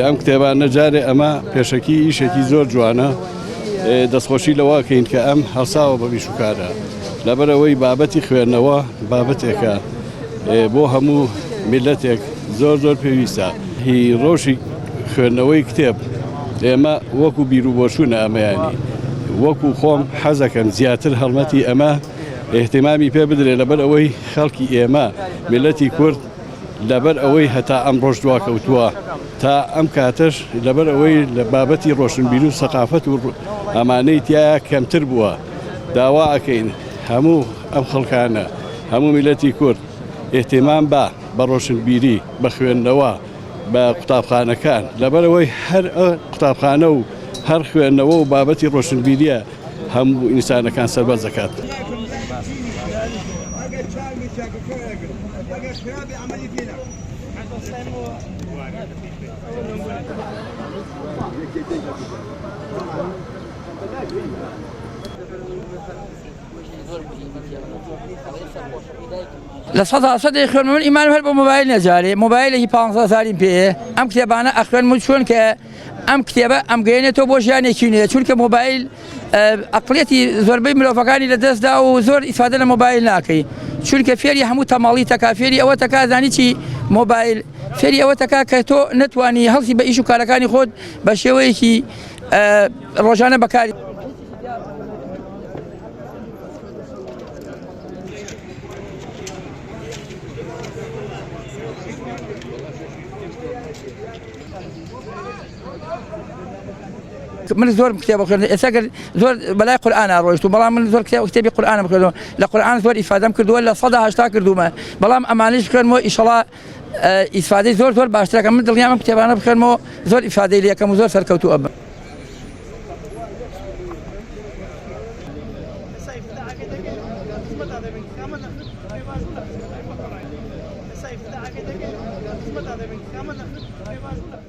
ئەم کتێبانە جارێ ئەمە پێشەکی ئیشێکی زۆر جوانە دەستخۆشی لەواکەین کە ئەم هەڵساوە بە بیشوکارە لەبەرەوەی بابەتی خوێندنەوە بابەتێکە بۆ هەموو میلەتێک زۆر زۆر پێویستە هی ڕۆژی خوێندنەوەی کتێب ئێمە وەکو بیرروبۆچوونە ئەمەیانی وەکو خۆم حەزەکەم زیاتر هەڵمەتی ئەمە احتیمامی پێ بدرێت لەبەر ئەوەی خەڵکی ئێمە میلەتی کورد لەبەر ئەوەی هەتا ئەم ڕۆژ دواکەوتووە تا ئەم کاتەش لەبەر ئەوەی لە بابەتی ڕۆشنبیر و سەقافەت و ئەمانەی تایە کەمتر بووە داوا ئەکەین هەموو ئەم خەڵکانە هەموو میلەتی کورد احتیمام بە ڕۆشنبیری بە خوێندنەوە بە قوتابخانەکان لەبەرەوەی هەر قوتابخانە و هەر خوێندنەوە و بابەتی ڕۆشنبیریە هەموو ئینسانەکان سەربەر دەکات. لە سەدەی خوێنمە من ئیمان هەر بۆ مۆبایل نەجارێ مۆبایلێکی 15 ساڵیم پێ ئەم کتێبانە ئەخوێنم چۆن کە ئەم کتێبە ئەم گەێنێتەوە بۆ ژیانێکی نوێ چونکە مۆبایل ئەقڵێتی زۆربەی مرۆڤەکانی لەدەستدا و زۆر ئیفادە لە مۆبایل ناکەی چونکە فێری هەموو تەماڵی تەکا فێری ئەوە تەکا زانی چی مۆبایل فێری ئەوە تەکا کە تۆ نەتوانی هەڵسی بە ئیش و کارەکانی خۆت بە شێوەیەکی ڕۆژانە بەکاری من زۆر کتێبە خوێندم ئێستا زۆر بەلای قورئانە ڕۆیشت و بەڵام من زۆر کتێبی قورئانم خوێندەوە لە قورئان زۆر ئیفادەم کردووە لە 180 کردومە بەڵام ئەمانەش خوێنمەوە ئیشەڵا ئیفادەی زۆر باشترەکە من دڵنیام ئەم کتێبانە بخوێنمەوە زۆر ئیفادەی لێ یەکەم و زۆر سەرکەوتووە بم.